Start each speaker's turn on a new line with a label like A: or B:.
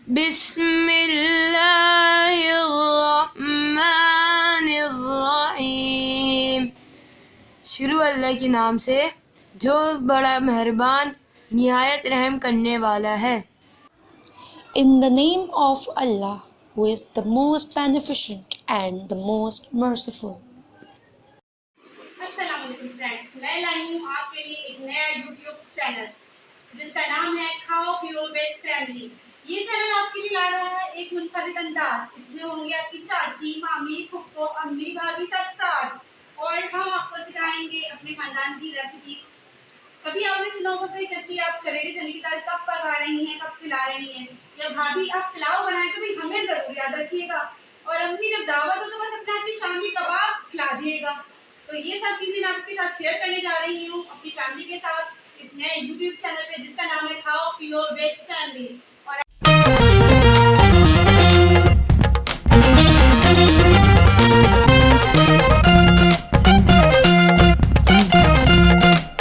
A: बिस्मिल्लाहिर्रहमानिर्रहीम। शुरू अल्लाह के नाम से जो बड़ा मेहरबान निहायत रहम करने वाला है।
B: In the name of Allah, who is the most beneficent and the most merciful.
C: अस्सलाम वालेकुम फ्रेंड्स, मैं लाई हूँ आपके लिए एक नया यूट्यूब चैनल जिसका नाम है खाओ पियो विद फैमिली। ये चैनल आपके लिए ला रहा है एक मुनफरिद अंदाज। इसमें होंगे आपकी चाची, मामी, फुफ्फो, अम्मी, भाभी सब साथ, और हम आपको सिखाएंगे अपने खानदान की रेसिपी। कभी आपने सुना होगा कि चाची आप करेले चने की दाल कब पका रही हैं, कब खिला रही हैं, या भाभी आप पुलाव बनाए तो भी हमें जरूर याद रखिएगा, और अम्मी जब दावत हो तो बस अपने हाथ की शामी कबाब खिला दिएगा। तो ये सब चीजें मैं आपके साथ शेयर करने जा रही हूँ अपनी फैमिली के साथ इस नए यूट्यूब चैनल पे जिसका नाम है खाओ पियो विद फैमिली।